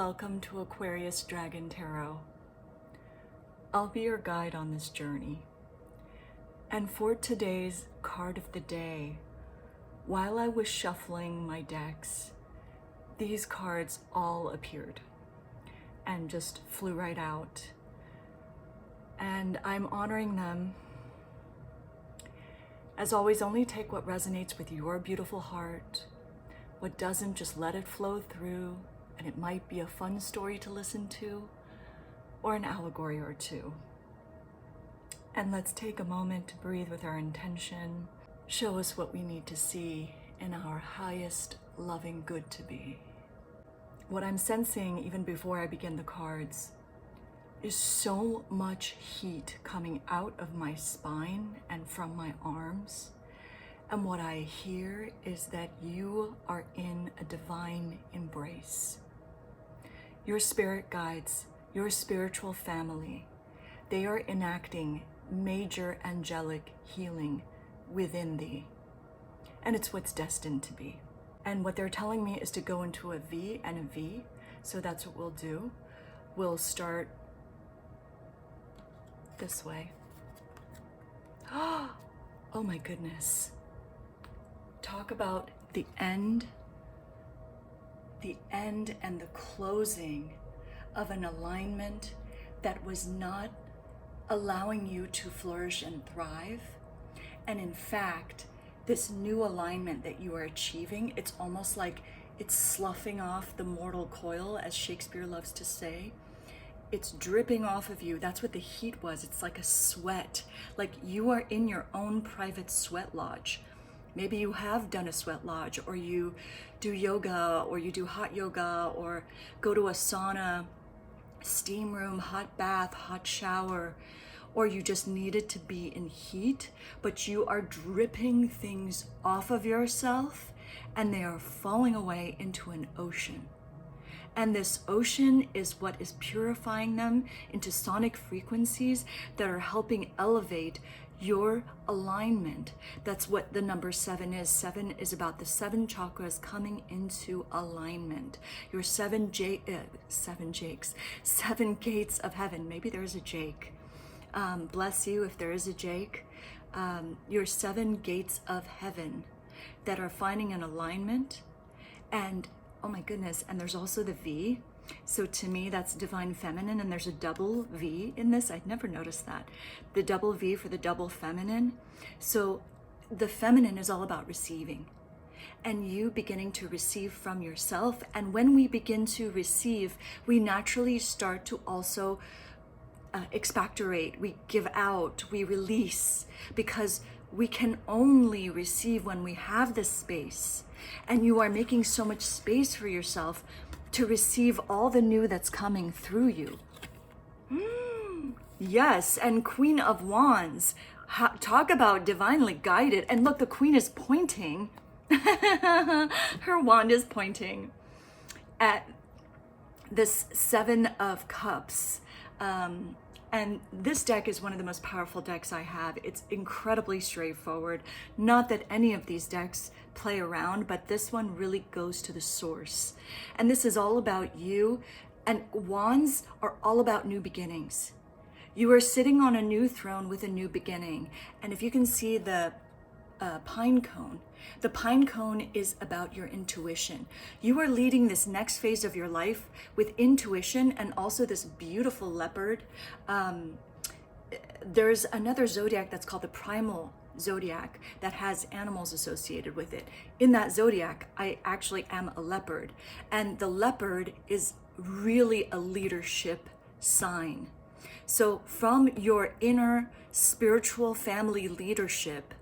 welcome to Aquarius Dragon Tarot. I'll be your guide on this journey. And for today's card of the day, while I was shuffling my decks, these cards all appeared and just flew right out. And I'm honoring them. As always, only take what resonates with your beautiful heart. What doesn't, just let it flow through, and it might be a fun story to listen to or an allegory or two. And let's take a moment to breathe with our intention. Show us what we need to see in our highest loving good to be. What I'm sensing even before I begin the cards is so much heat coming out of my spine and from my arms. And what I hear is that you are in a divine embrace. Your spirit guides, your spiritual family, they are enacting major angelic healing within thee. And it's what's destined to be. And what they're telling me is to go into a V and a V. So that's what we'll do. We'll start this way. Oh my goodness. Talk about the end and the closing of an alignment that was not allowing you to flourish and thrive. And in fact, this new alignment that you are achieving, it's almost like it's sloughing off the mortal coil, as Shakespeare loves to say. It's dripping off of you. That's what the heat was. It's like a sweat, like you are in your own private sweat lodge. Maybe you have done a sweat lodge, or you do yoga, or you do hot yoga, or go to a sauna, steam room, hot bath, hot shower, or you just needed to be in heat, but you are dripping things off of yourself and they are falling away into an ocean. And this ocean is what is purifying them into sonic frequencies that are helping elevate your alignment. That's what the number 7 is. 7 is about the 7 chakras coming into alignment. Your 7 gates of heaven. Maybe there's a Jake. Bless you if there is a Jake. Your 7 gates of heaven that are finding an alignment. And oh my goodness, and there's also the V. So to me, that's divine feminine, and there's a double V in this. I'd never noticed that. The double V for the double feminine. So the feminine is all about receiving, and you beginning to receive from yourself. And when we begin to receive, we naturally start to also expectorate, we give out, we release, because we can only receive when we have this space. And you are making so much space for yourself to receive all the new that's coming through you. Yes, and Queen of Wands, talk about divinely guided. And look, the Queen is pointing. Her wand is pointing at this 7 of Cups. And this deck is one of the most powerful decks I have. It's incredibly straightforward. Not that any of these decks play around, but this one really goes to the source. And this is all about you. And wands are all about new beginnings. You are sitting on a new throne with a new beginning. And if you can see the pine cone, the pine cone is about your intuition. You are leading this next phase of your life with intuition and also this beautiful leopard. There's another zodiac that's called the primal zodiac that has animals associated with it. In that zodiac, I actually am a leopard, and the leopard is really a leadership sign. So from your inner spiritual family leadership,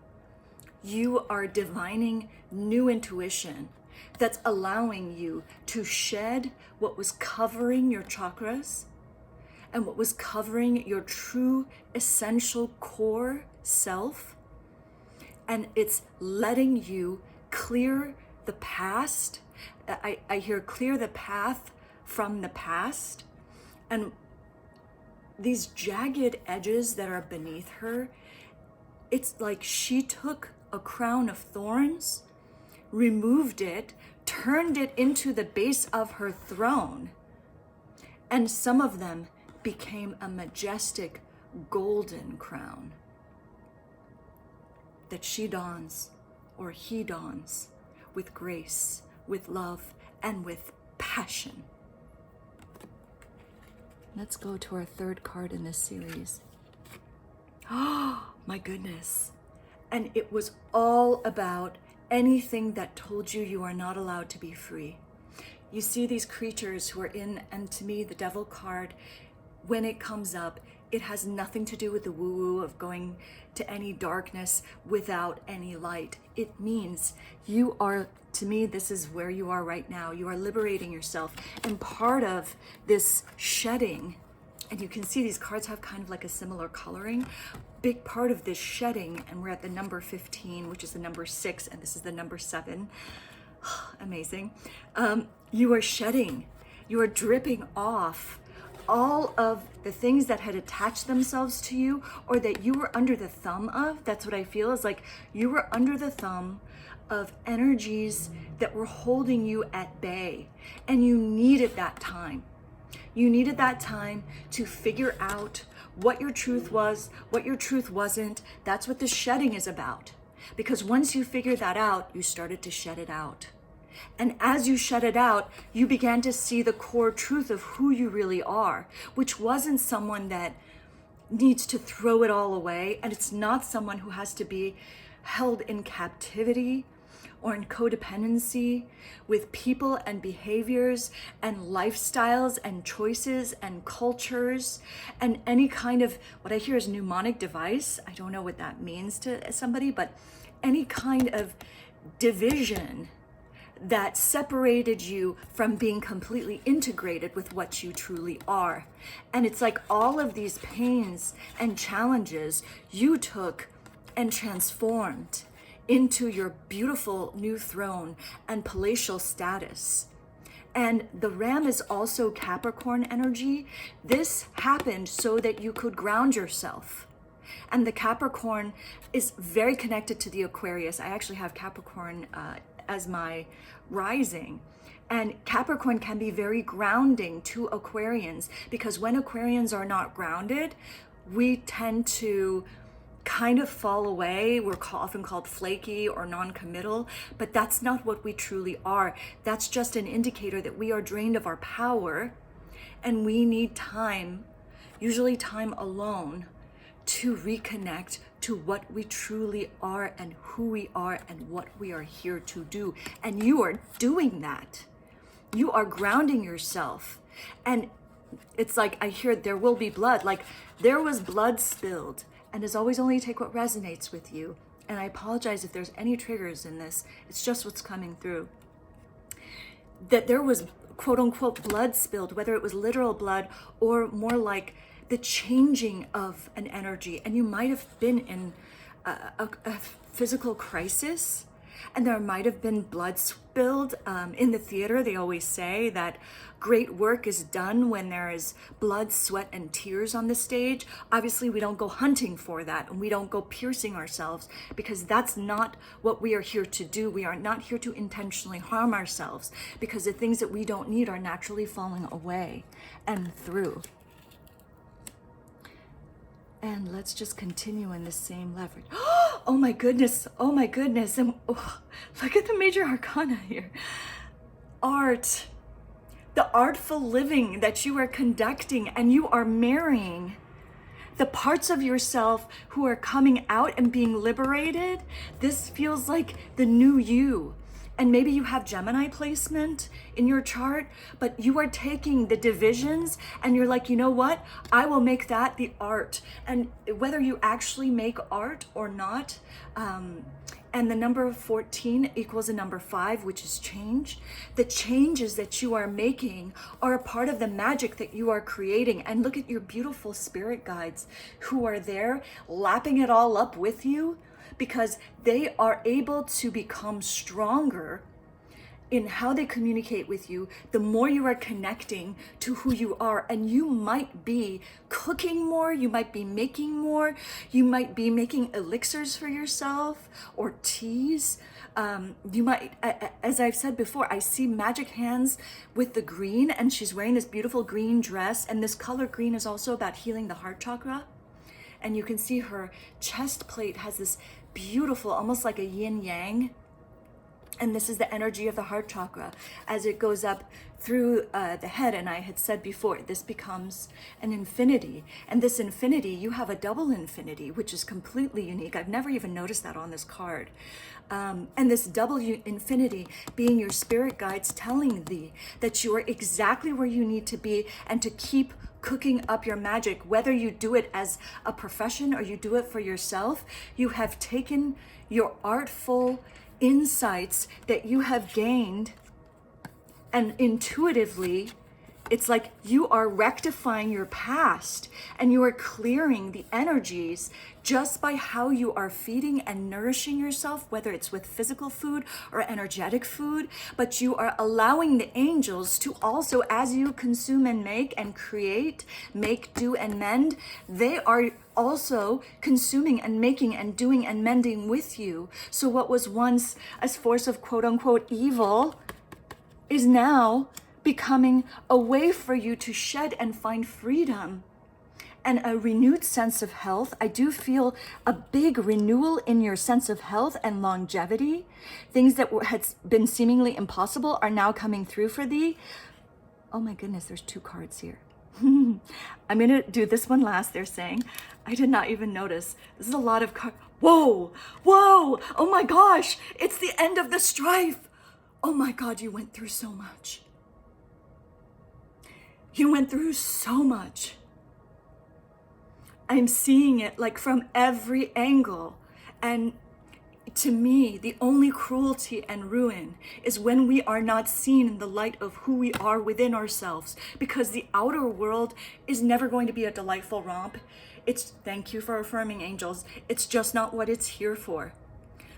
you are divining new intuition that's allowing you to shed what was covering your chakras and what was covering your true essential core self. And it's letting you clear the past. I hear clear the path from the past. And these jagged edges that are beneath her, it's like she took a crown of thorns, removed it, turned it into the base of her throne, And some of them became a majestic golden crown that she dons, or he dons, with grace, with love, and with passion. Let's go to our third card in this series. Oh, my goodness. And it was all about anything that told you you are not allowed to be free. You see these creatures who are in, and to me, the devil card, when it comes up, it has nothing to do with the woo-woo of going to any darkness without any light. It means you are, to me, this is where you are right now. You are liberating yourself. And part of this shedding, and you can see these cards have kind of like a similar coloring, big part of this shedding, and we're at the number 15, which is the number 6, and this is the number 7. Amazing. You are shedding, you are dripping off all of the things that had attached themselves to you, or that you were under the thumb of. That's what I feel, is like you were under the thumb of energies that were holding you at bay, and you needed that time. You needed that time to figure out what your truth was, what your truth wasn't. That's what the shedding is about. Because once you figured that out, you started to shed it out. And as you shut it out, you began to see the core truth of who you really are, which wasn't someone that needs to throw it all away. And it's not someone who has to be held in captivity or in codependency with people and behaviors and lifestyles and choices and cultures and any kind of, what I hear is mnemonic device. I don't know what that means to somebody, but any kind of division that separated you from being completely integrated with what you truly are. And it's like all of these pains and challenges you took and transformed into your beautiful new throne and palatial status. And the ram is also Capricorn energy. This happened so that you could ground yourself. And the Capricorn is very connected to the Aquarius. I actually have Capricorn as my rising. And Capricorn can be very grounding to Aquarians, because when Aquarians are not grounded, we tend to kind of fall away. We're often called flaky or non-committal, but that's not what we truly are. That's just an indicator that we are drained of our power, and we need time, usually time alone, to reconnect to what we truly are and who we are and what we are here to do. And you are doing that. You are grounding yourself. And it's like, I hear there will be blood. Like, there was blood spilled. And as always, only take what resonates with you. And I apologize if there's any triggers in this. It's just what's coming through. That there was quote unquote blood spilled, whether it was literal blood or more like the changing of an energy. And you might have been in a physical crisis, and there might have been blood spilled. In the theater, they always say that great work is done when there is blood, sweat, and tears on the stage. Obviously, we don't go hunting for that, and we don't go piercing ourselves, because that's not what we are here to do. We are not here to intentionally harm ourselves, because the things that we don't need are naturally falling away and through. And let's just continue in the same leverage. Oh my goodness, oh my goodness. And look at the major arcana here. Art, the artful living that you are conducting, and you are marrying the parts of yourself who are coming out and being liberated. This feels like the new you. And maybe you have Gemini placement in your chart, but you are taking the divisions and you're like, you know what? I will make that the art. And whether you actually make art or not, and the number 14 equals the number 5, which is change. The changes that you are making are a part of the magic that you are creating. And look at your beautiful spirit guides who are there lapping it all up with you, because they are able to become stronger in how they communicate with you the more you are connecting to who you are. And you might be cooking more, you might be making more, you might be making elixirs for yourself or teas. You might, as I've said before, I see magic hands with the green, and she's wearing this beautiful green dress, and this color green is also about healing the heart chakra. And you can see her chest plate has this beautiful, almost like a yin yang. And this is the energy of the heart chakra as it goes up through the head. And I had said before, this becomes an infinity. And this infinity, you have a double infinity, which is completely unique. I've never even noticed that on this card. And this double infinity being your spirit guides telling thee that you are exactly where you need to be and to keep cooking up your magic, whether you do it as a profession or you do it for yourself. You have taken your artful insights that you have gained, and intuitively it's like you are rectifying your past and you are clearing the energies just by how you are feeding and nourishing yourself, whether it's with physical food or energetic food. But you are allowing the angels to also, as you consume and make and create, make, do, and mend, they are also consuming and making and doing and mending with you. So what was once a force of quote unquote evil is now becoming a way for you to shed and find freedom and a renewed sense of health. I do feel a big renewal in your sense of health and longevity. Things that had been seemingly impossible are now coming through for thee. Oh my goodness, there's 2 cards here. I'm going to do this one last, they're saying. I did not even notice. This is a lot of cards. Whoa, whoa, oh my gosh, it's the end of the strife. Oh my God, you went through so much. You went through so much. I'm seeing it like from every angle. And to me, the only cruelty and ruin is when we are not seen in the light of who we are within ourselves, because the outer world is never going to be a delightful romp. It's, thank you for affirming, angels. It's just not what it's here for.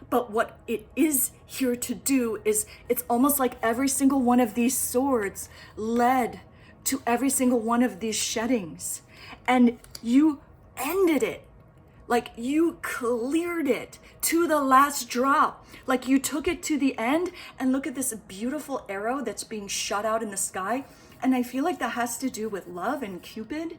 But what it is here to do is, it's almost like every single one of these swords led to every single one of these sheddings. And you ended it. Like you cleared it to the last drop. Like you took it to the end, and look at this beautiful arrow that's being shot out in the sky. And I feel like that has to do with love and Cupid.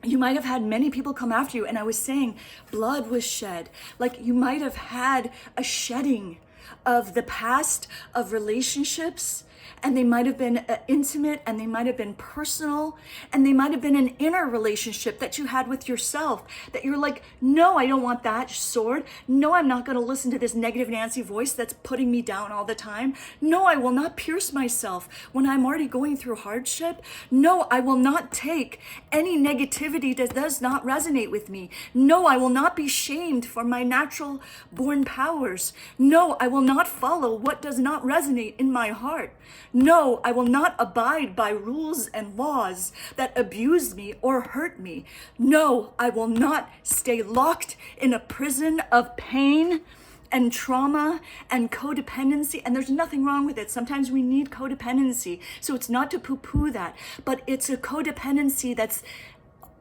You might have had many people come after you. And I was saying blood was shed. Like you might have had a shedding of the past of relationships, and they might have been intimate, and they might have been personal, and they might have been an inner relationship that you had with yourself, that you're like, no, I don't want that sword. No, I'm not going to listen to this negative Nancy voice that's putting me down all the time. No, I will not pierce myself when I'm already going through hardship. No, I will not take any negativity that does not resonate with me. No, I will not be shamed for my natural born powers. No, I will not follow what does not resonate in my heart. No, I will not abide by rules and laws that abuse me or hurt me. No, I will not stay locked in a prison of pain and trauma and codependency. And there's nothing wrong with it. Sometimes we need codependency. So it's not to poo-poo that, but it's a codependency that's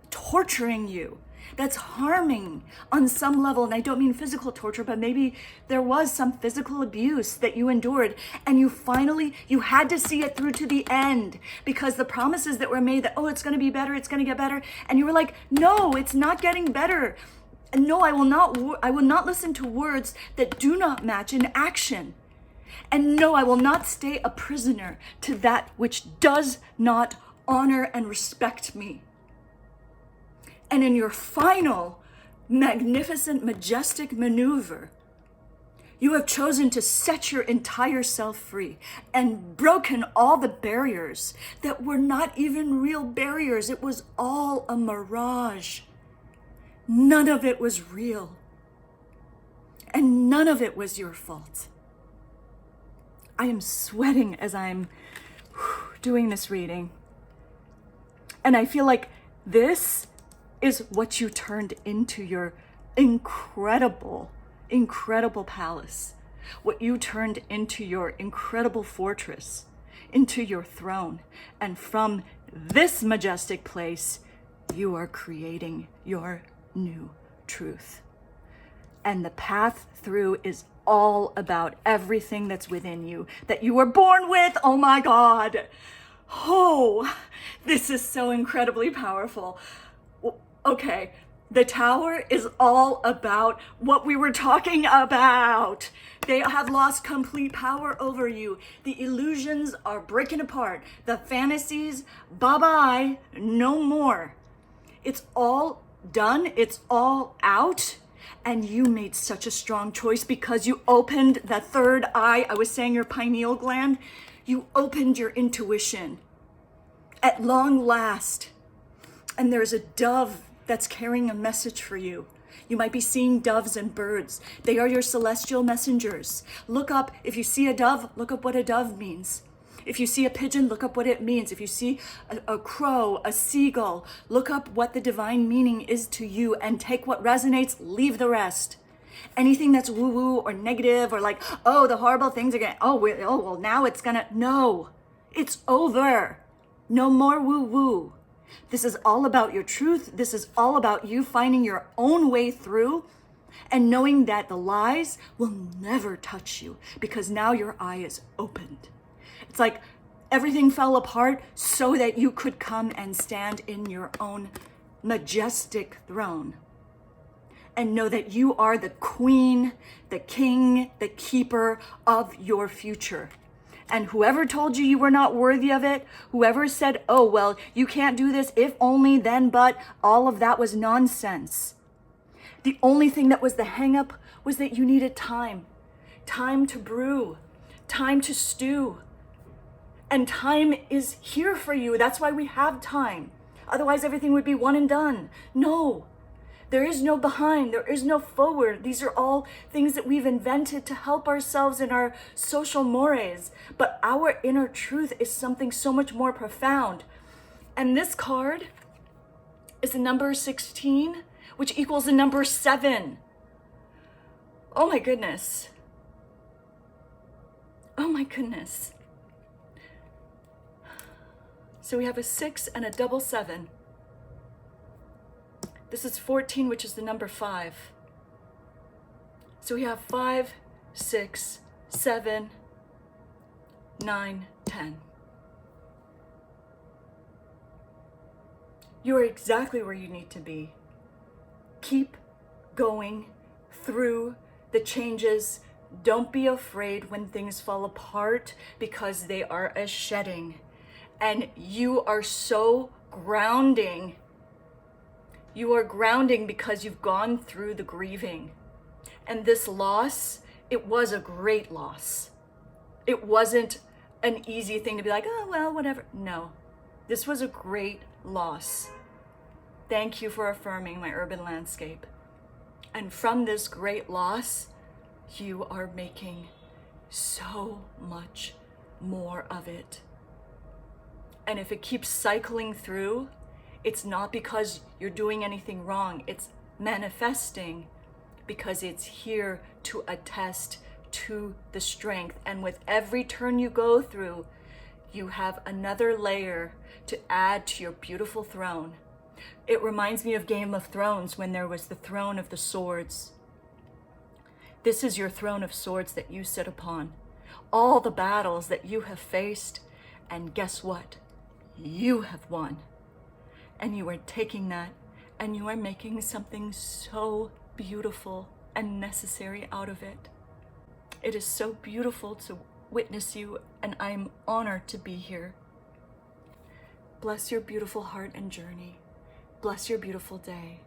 torturing you, that's harming on some level. And I don't mean physical torture, but maybe there was some physical abuse that you endured, and you had to see it through to the end, because the promises that were made that, oh, it's going to be better, it's going to get better. And you were like, no, it's not getting better. And no, I will not listen to words that do not match in action. And no, I will not stay a prisoner to that which does not honor and respect me. And in your final, magnificent, majestic maneuver, you have chosen to set your entire self free and broken all the barriers that were not even real barriers. It was all a mirage. None of it was real. And none of it was your fault. I am sweating as I'm doing this reading. And I feel like this is what you turned into your incredible, incredible palace. What you turned into your incredible fortress, into your throne. And from this majestic place, you are creating your new truth. And the path through is all about everything that's within you, that you were born with. Oh my God. Oh, this is so incredibly powerful. Okay, the tower is all about what we were talking about. They have lost complete power over you. The illusions are breaking apart. The fantasies, bye-bye, no more. It's all done. It's all out. And you made such a strong choice because you opened the third eye. I was saying your pineal gland. You opened your intuition at long last. And there's a dove that's carrying a message for you. You might be seeing doves and birds. They are your celestial messengers. Look up, if you see a dove, look up what a dove means. If you see a pigeon, look up what it means. If you see a crow, a seagull, look up what the divine meaning is to you and take what resonates, leave the rest. Anything that's woo-woo or negative or like, oh, the horrible things are gonna, well, now it's gonna, no, it's over. No more woo-woo. This is all about your truth. This is all about you finding your own way through and knowing that the lies will never touch you because now your eye is opened. It's like everything fell apart so that you could come and stand in your own majestic throne and know that you are the queen, the king, the keeper of your future. And whoever told you you were not worthy of it, whoever said, oh, well, you can't do this, if only, then, but, all of that was nonsense. The only thing that was the hang-up was that you needed time. Time to brew, time to stew. And time is here for you. That's why we have time. Otherwise, everything would be one and done. No. There is no behind, there is no forward. These are all things that we've invented to help ourselves in our social mores. But our inner truth is something so much more profound. And this card is the number 16, which equals the number 7. Oh my goodness. Oh my goodness. So we have a 6 and a double 7. This is 14, which is the number 5. So we have 5, 6, 7, 9, 10. You are exactly where you need to be. Keep going through the changes. Don't be afraid when things fall apart because they are a shedding. And you are so grounding. You are grounding because you've gone through the grieving. And this loss, it was a great loss. It wasn't an easy thing to be like, oh, well, whatever. No, this was a great loss. Thank you for affirming my urban landscape. And from this great loss, you are making so much more of it. And if it keeps cycling through, it's not because you're doing anything wrong. It's manifesting because it's here to attest to the strength. And with every turn you go through, you have another layer to add to your beautiful throne. It reminds me of Game of Thrones when there was the throne of the swords. This is your throne of swords that you sit upon. All the battles that you have faced, and guess what? You have won. And you are taking that and you are making something so beautiful and necessary out of it. It is so beautiful to witness you, and I'm honored to be here. Bless your beautiful heart and journey. Bless your beautiful day.